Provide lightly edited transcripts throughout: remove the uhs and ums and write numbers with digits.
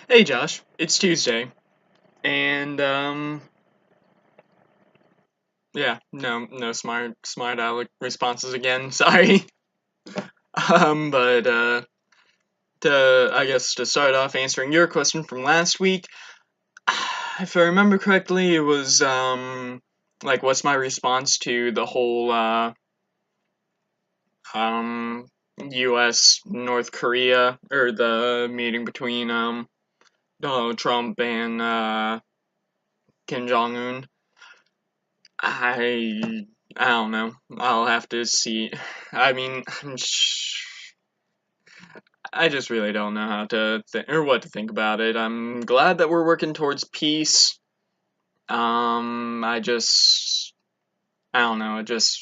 Hey Josh, it's Tuesday, and yeah, no smart aleck responses again. Sorry. But I guess to start off answering your question from last week, if I remember correctly, it was like what's my response to the whole um U.S. North Korea or the meeting between Donald Trump and Kim Jong Un. I I don't know. I'll have to see. I mean, I just really don't know how to or what to think about it. I'm glad that we're working towards peace. I don't know. It just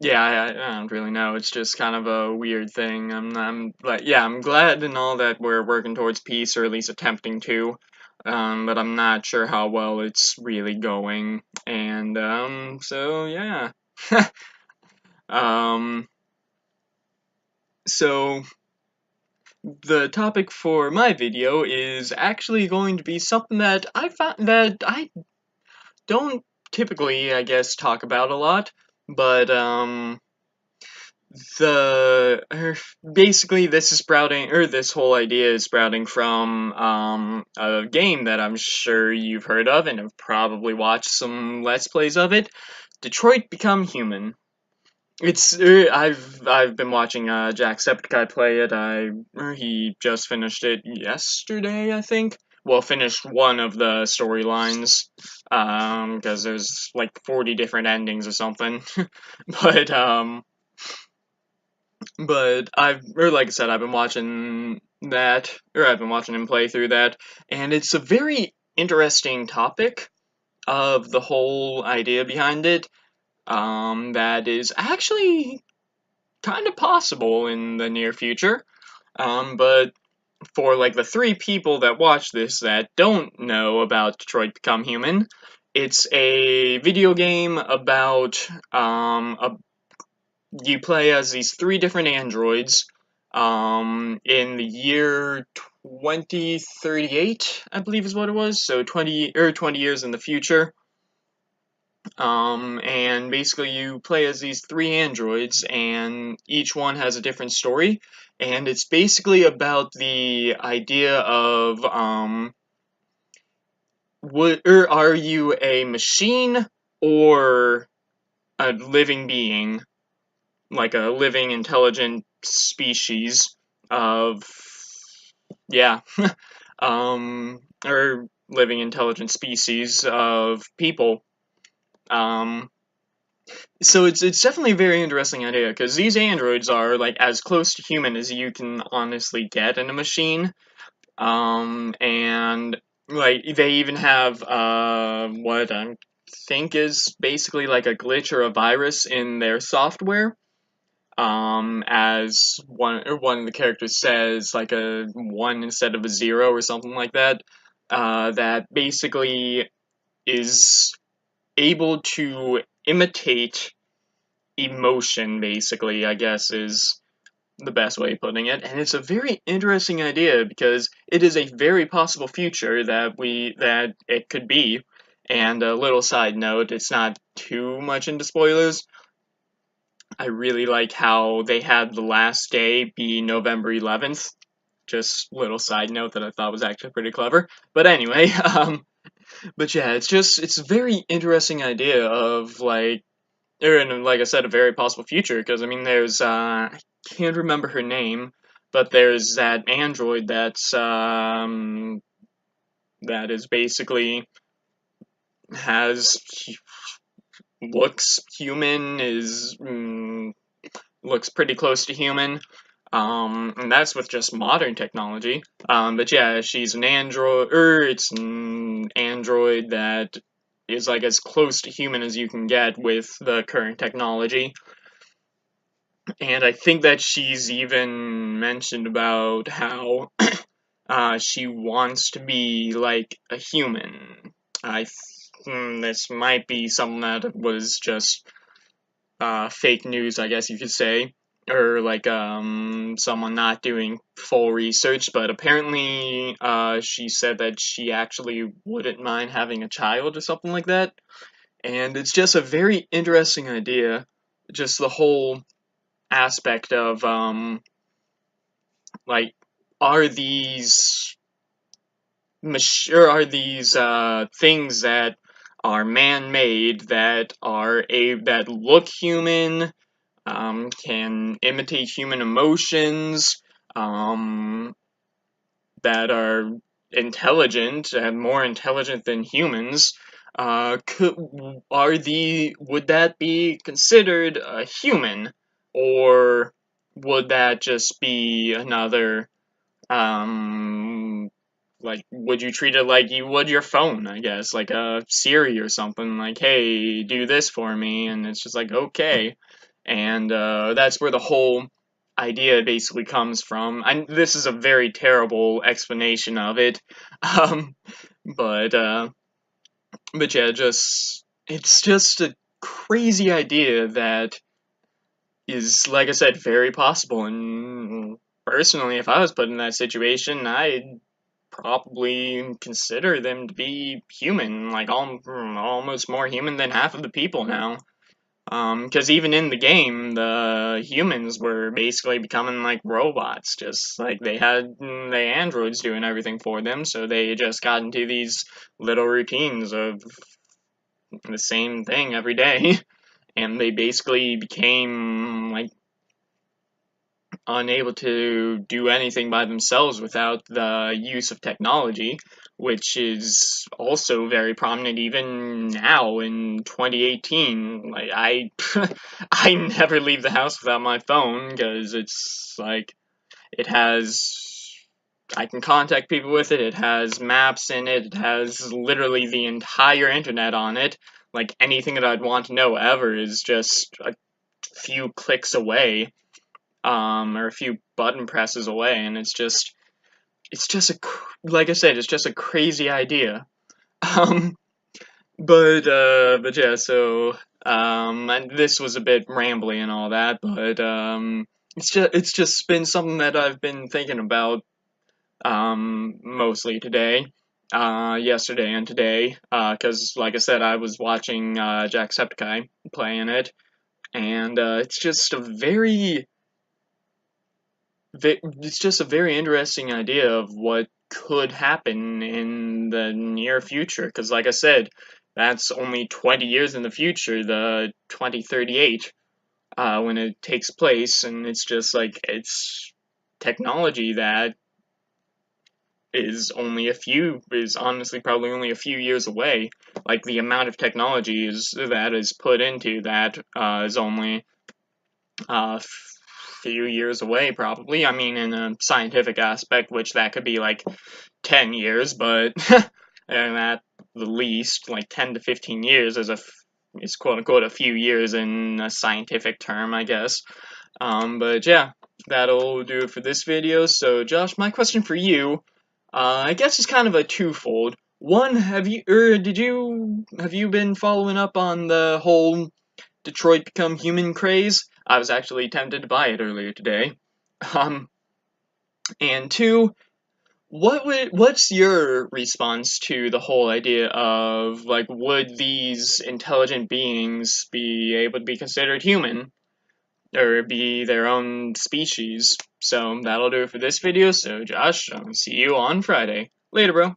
yeah, I don't really know. It's just kind of a weird thing. I'm like yeah, I'm glad and all that we're working towards peace or at least attempting to. But I'm not sure how well it's really going. And so yeah. Um, so the topic for my video is actually going to be something that I found that I don't typically, I guess, talk about a lot, but the basically this is sprouting, or this whole idea is sprouting from a game that I'm sure you've heard of and have probably watched some Let's Plays of it, Detroit Become Human. I've been watching Jacksepticeye play it. He just finished it yesterday, I think. Well, finished one of the storylines, because there's like 40 different endings or something. But like I said, I've been watching that, or I've been watching him play through that, and it's a very interesting topic of the whole idea behind it. That is actually kind of possible in the near future. But for like the three people that watch this that don't know about Detroit Become Human, it's a video game about you play as these three different androids in the year 2038, I believe is what it was. So 20 years in the future. And basically you play as these three androids, and each one has a different story, and it's basically about the idea of, or are you a machine or a living being, like a living intelligent species of, yeah, or living intelligent species of people. Um, So it's definitely a very interesting idea because these androids are like as close to human as you can honestly get in a machine. And like they even have what I think is basically like a glitch or a virus in their software. As one of the characters says, like a one instead of a zero or something like that. That basically is able to imitate emotion, basically, I guess, is the best way of putting it. And it's a very interesting idea because it is a very possible future that it could be. And a little side note, it's not too much into spoilers. I really like how they had the last day be November 11th. Just little side note that I thought was actually pretty clever. But anyway, but yeah, it's a very interesting idea of like and like I said, a very possible future. Because I mean, there's I can't remember her name, but there's that android that is basically has looks human, is looks pretty close to human. And that's with just modern technology. But yeah, she's an android, or it's an android that is like as close to human as you can get with the current technology. And I think that she's even mentioned about how she wants to be like a human. This might be something that was just fake news, I guess you could say. or like someone not doing full research, but apparently she said that she actually wouldn't mind having a child or something like that. And it's just a very interesting idea, just the whole aspect of like, are these things that are man-made, that look human, can imitate human emotions, um, that are intelligent and more intelligent than humans. Would that be considered a human, or would that just be another, like, would you treat it like you would your phone, I guess, like a Siri or something, like, hey, do this for me, and it's just like, okay. And that's where the whole idea basically comes from. This is a very terrible explanation of it, um, but yeah, it's just a crazy idea that is, like I said, very possible. And personally, if I was put in that situation, I'd probably consider them to be human, like almost more human than half of the people now. Because even in the game, the humans were basically becoming like robots, just like they had the androids doing everything for them, so they just got into these little routines of the same thing every day, and they basically became like unable to do anything by themselves without the use of technology, which is also very prominent even now in 2018. Like, I never leave the house without my phone, because it's like, it has, I can contact people with it, it has maps in it, it has literally the entire internet on it. Like, anything that I'd want to know ever is just a few clicks away, or a few button presses away, and like I said, it's just a crazy idea. Um, but yeah, so and this was a bit rambly and all that, but it's just been something that I've been thinking about mostly today, yesterday and today, because like I said, I was watching Jacksepticeye playing it, and it's just a very interesting idea of what could happen in the near future. Because, like I said, that's only 20 years in the future, the 2038, when it takes place, and it's just like, it's technology that is honestly probably only a few years away. Like, the amount of technology that is put into that is only a few years away, probably. I mean, in a scientific aspect, which that could be like 10 years, but and at the least, like 10 to 15 years is quote unquote a few years in a scientific term, I guess. But yeah, that'll do it for this video. So, Josh, my question for you, I guess it's kind of a twofold. One, have you been following up on the whole Detroit Become Human craze? I was actually tempted to buy it earlier today. Um, and two, what's your response to the whole idea of, like, would these intelligent beings be able to be considered human, or be their own species? So that'll do it for this video. So Josh, I'll see you on Friday. Later, bro.